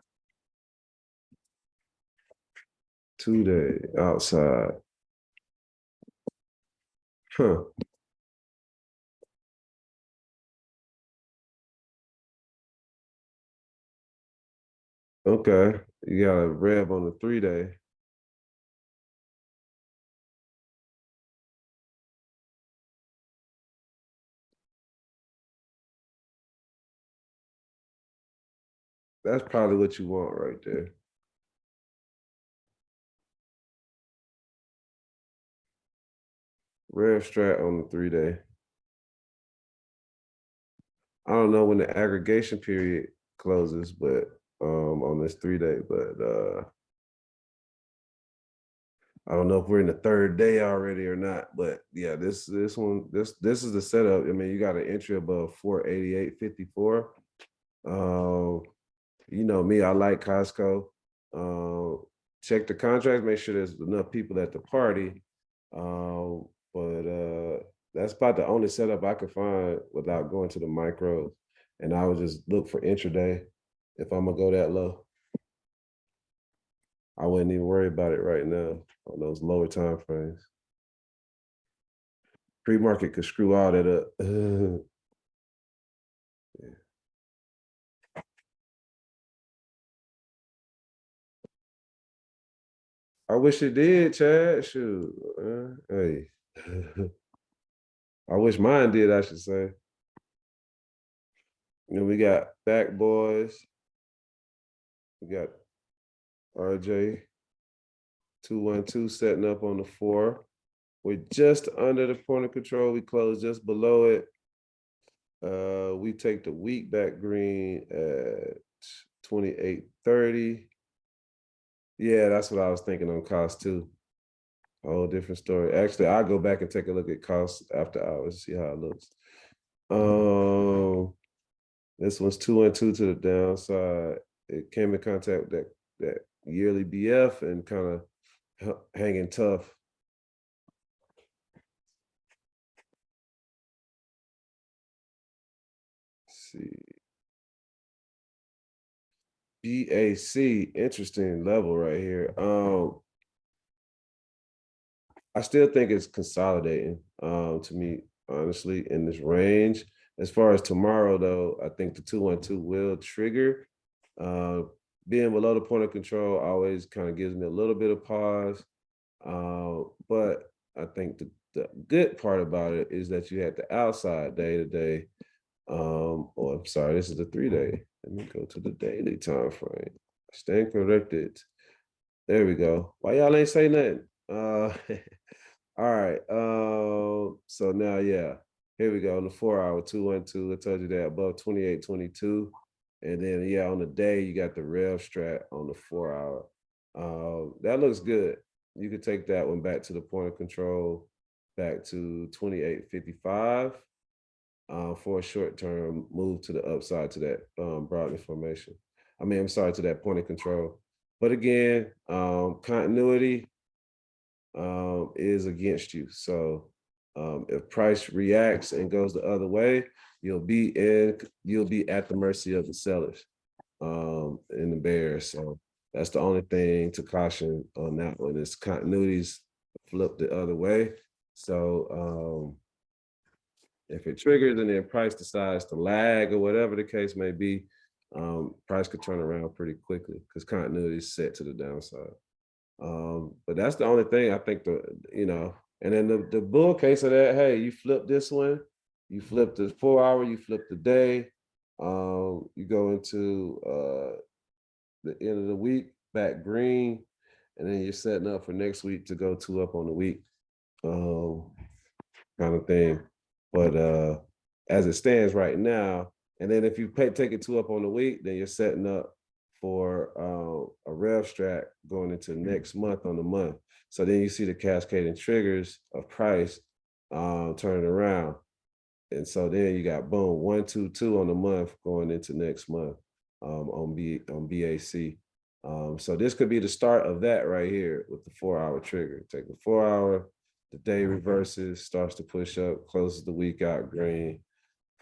2-day outside. Huh. Okay. You got a rev on the 3-day. That's probably what you want right there. Rev strat on the 3-day. I don't know when the aggregation period closes, but on this 3-day, but I don't know if we're in the 3rd day already or not. But yeah, this is the setup. I mean, you got an entry above 488.54. You know me, I like Costco. Check the contracts, make sure there's enough people at the party. But that's about the only setup I could find without going to the micros. And I would just look for intraday if I'm gonna go that low. I wouldn't even worry about it right now on those lower time frames. Pre-market could screw all that up. Yeah. I wish it did, Chad. Shoot. Hey. I wish mine did, I should say. You know, we got Back Boys. We got RJ 212 setting up on the 4. We're just under the point of control. We close just below it. We take the week back green at 28.30. Yeah, that's what I was thinking on cost too. A whole different story. Actually, I'll go back and take a look at costs after hours, see how it looks. This one's 212 to the downside. It came in contact with that yearly BF and kind of hanging tough. Let's see. BAC, interesting level right here. I still think it's consolidating to me, honestly, in this range. As far as tomorrow, though, I think the 212 will trigger. Being below the point of control always kind of gives me a little bit of pause. But I think the good part about it is that you had the outside day today. Oh, I'm sorry, this is the 3-day. Let me go to the daily time frame. Stand corrected. There we go. Why y'all ain't say nothing? All right. So now, yeah, here we go. On the 4-hour 212, I told you that above 28.22. And then, yeah, on the day, you got the rev strat on the 4-hour. That looks good. You could take that one back to the point of control, back to 28.55 for a short-term move to the upside to that Broadman formation. I mean, I'm sorry, to that point of control. But again, continuity is against you. So if price reacts and goes the other way, you'll be at the mercy of the sellers in the bears. So that's the only thing to caution on that one is continuities flip the other way. So if it triggers and then price decides to lag or whatever the case may be, price could turn around pretty quickly because continuity is set to the downside. But that's the only thing I think and then the bull case of that, hey, you flip this one, you flip the 4-hour, you flip the day, you go into the end of the week, back green, and then you're setting up for next week to go 2 up on the week, kind of thing. But as it stands right now, and then if you take it 2 up on the week, then you're setting up for a rev strat going into next month on the month. So then you see the cascading triggers of price turning around. And so then you got boom, 1, 2, 2 on the month going into next month on BAC. So this could be the start of that right here with the 4-hour trigger. Take the 4-hour, the day reverses, starts to push up, closes the week out green,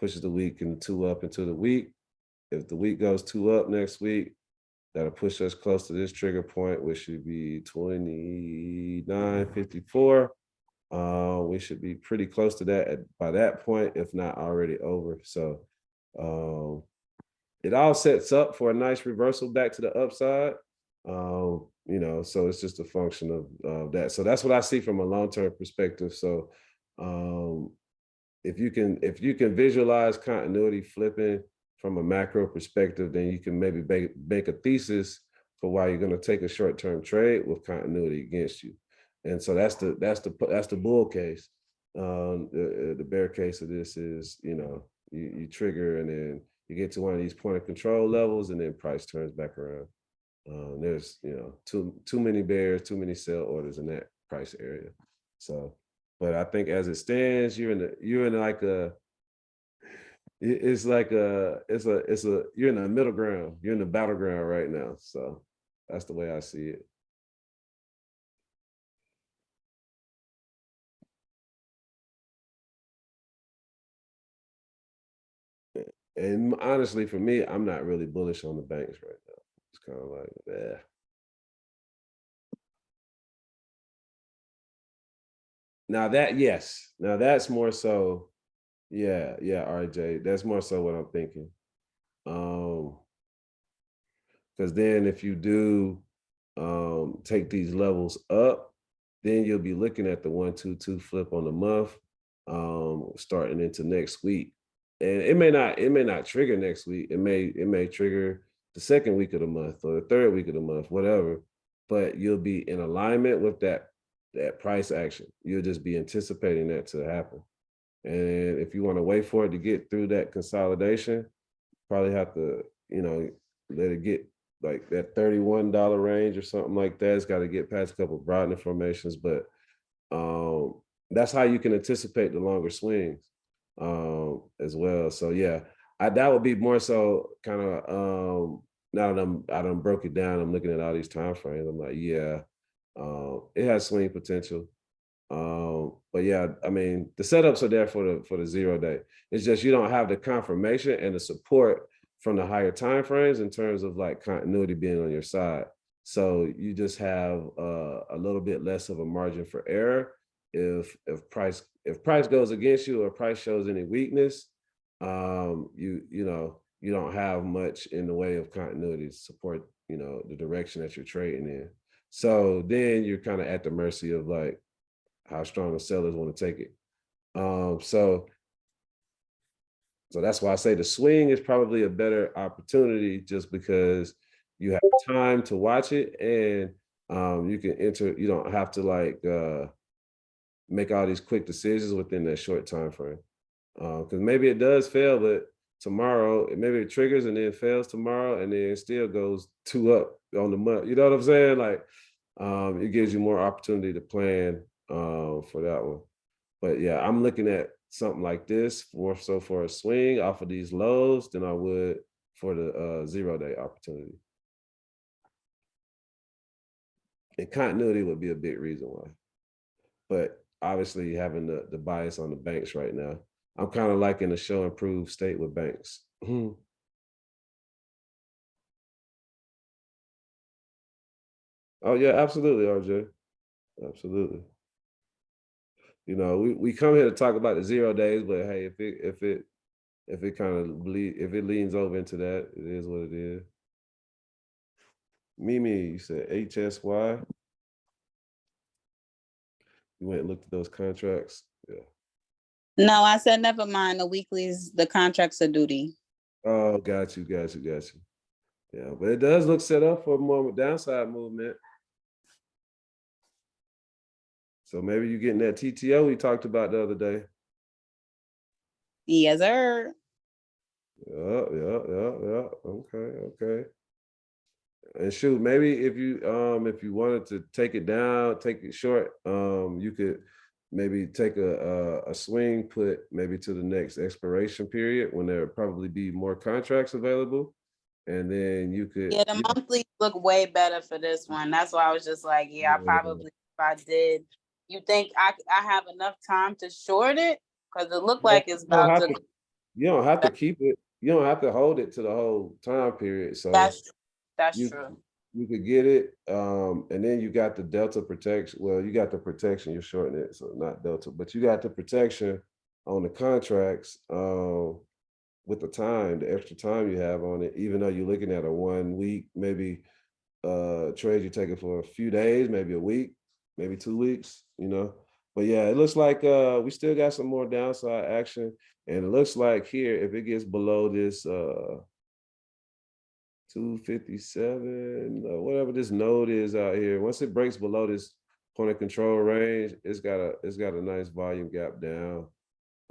pushes the week and 2 up into the week. If the week goes 2 up next week, that'll push us close to this trigger point, which should be 29.54. We should be pretty close to that by that point, if not already over. So it all sets up for a nice reversal back to the upside. So it's just a function of that. So that's what I see from a long-term perspective. So if you can visualize continuity flipping from a macro perspective, then you can maybe make a thesis for why you're going to take a short-term trade with continuity against you. And so that's the bull case. The bear case of this is, you trigger and then you get to one of these point of control levels and then price turns back around. There's too many bears, too many sell orders in that price area. So, but I think as it stands, you're in you're in the middle ground. You're in the battleground right now. So that's the way I see it. And honestly, for me, I'm not really bullish on the banks right now. It's kind of like, yeah. Now that's more so, yeah, RJ, that's more so what I'm thinking. Because then if you do take these levels up, then you'll be looking at the 1, 2, 2 flip on the month, starting into next week. And it may not trigger next week. It may trigger the second week of the month or the third week of the month, whatever. But you'll be in alignment with that price action. You'll just be anticipating that to happen. And if you want to wait for it to get through that consolidation, probably have to, let it get like that $31 range or something like that. It's got to get past a couple of broadening formations, but that's how you can anticipate the longer swings as well. So yeah, that would be more so kind of now that I done broke it down, I'm looking at all these time frames. I'm like, yeah, it has swing potential. But yeah, I mean, the setups are there for the 0 day. It's just you don't have the confirmation and the support from the higher time frames in terms of like continuity being on your side. So you just have a little bit less of a margin for error if price goes against you or price shows any weakness. You don't have much in the way of continuity to support the direction that you're trading in. So then you're kind of at the mercy of like how strong the sellers want to take it. So that's why I say the swing is probably a better opportunity just because you have time to watch it and you can enter, you don't have to like make all these quick decisions within that short time frame. Because maybe it does fail, but tomorrow, maybe it triggers and then fails tomorrow and then it still goes 2 up on the month. You know what I'm saying? Like it gives you more opportunity to plan for that one. But yeah, I'm looking at something like this for a swing off of these lows than I would for the 0 day opportunity. And continuity would be a big reason why. But obviously having the bias on the banks right now, I'm kind of like in a show improved state with banks. Oh yeah, absolutely, RJ. Absolutely. We come here to talk about the 0 days, but hey, if it kind of if it leans over into that, it is what it is. Mimi, you said HSY. You went and looked at those contracts. Yeah. No, I said never mind. The weeklies, the contracts are duty. Oh, got you. Yeah, but it does look set up for more downside movement. So maybe you're getting that TTO we talked about the other day. Yes, sir. Yeah. Okay. And shoot, maybe if you wanted to take it down, take it short, you could maybe take a swing put maybe to the next expiration period when there probably be more contracts available. And then you could the monthlies look way better for this one. That's why I was just like, I probably, if I did, you think I have enough time to short it? Because it looked like it's about to. You don't have to keep it. You don't have to hold it to the whole time period. So that's true. You could get it, and then you got the Delta protection. Well, you got the protection. You're shorting it, so not Delta, but you got the protection on the contracts with the extra time you have on it. Even though you're looking at a 1 week, maybe trade you take it for a few days, maybe a week, maybe 2 weeks. But yeah, it looks like we still got some more downside action, and it looks like here if it gets below this 257, whatever this node is out here. Once it breaks below this point of control range, it's got a nice volume gap down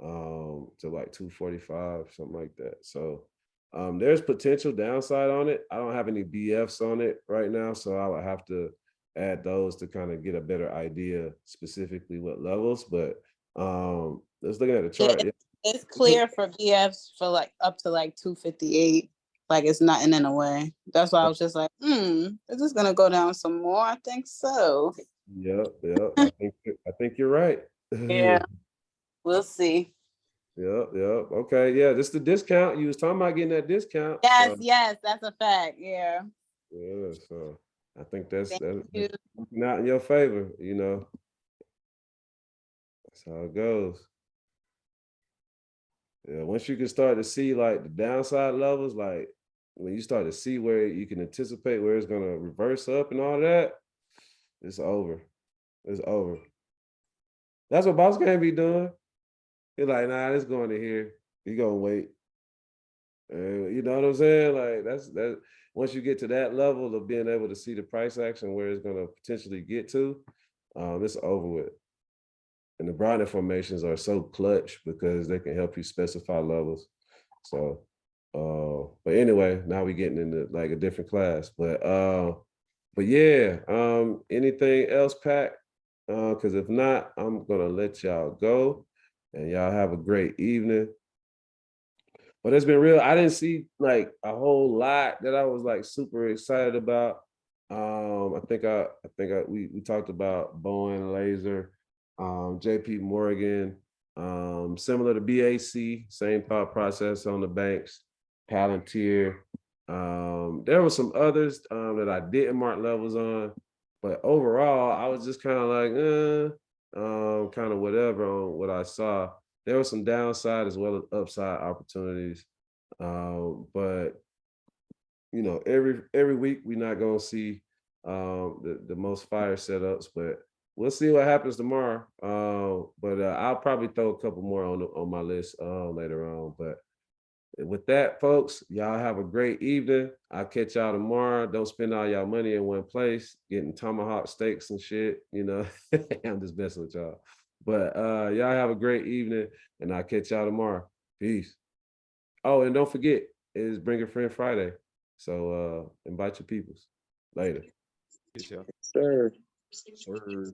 to like 245, something like that. So there's potential downside on it. I don't have any BFs on it right now, so I would have to add those to kind of get a better idea specifically what levels. But let's look at the chart. Yeah, it's clear for BFs for like up to like 258. Like it's nothing in a way. That's why I was just like, is this gonna go down some more? I think so. Yep. I think you're right. Yeah. We'll see. Yep. Okay. Yeah, this is the discount. You was talking about getting that discount. Yes, that's a fact. Yeah. Yeah. So I think that's you. working out in your favor, That's how it goes. Yeah, once you can start to see like the downside levels, like when you start to see where you can anticipate where it's gonna reverse up and all that, it's over. It's over. That's what Boss Game be doing. He's like, nah, it's going to here. He gonna wait. And you know what I'm saying? Like once you get to that level of being able to see the price action where it's going to potentially get to, it's over with. And the broadening formations are so clutch because they can help you specify levels. So, but anyway, now we're getting into like a different class. But yeah, anything else, Pat? Because if not, I'm gonna let y'all go, and y'all have a great evening. But it's been real. I didn't see like a whole lot that I was like super excited about. I think we talked about Boeing Laser, JP Morgan, similar to BAC, same thought process on the banks, Palantir. There were some others that I didn't mark levels on, but overall, I was just kind of like, kind of whatever on what I saw. There was some downside as well as upside opportunities, but you know, every week we're not gonna see the most fire setups, but we'll see what happens tomorrow. But I'll probably throw a couple more on my list later on. But with that, folks, y'all have a great evening. I'll catch y'all tomorrow. Don't spend all y'all money in one place, getting tomahawk steaks and shit. You know, I'm just messing with y'all. But y'all have a great evening, and I'll catch y'all tomorrow. Peace. Oh, and don't forget, it's Bring a Friend Friday. So invite your peoples. Later. Peace, y'all. Sure. Sure.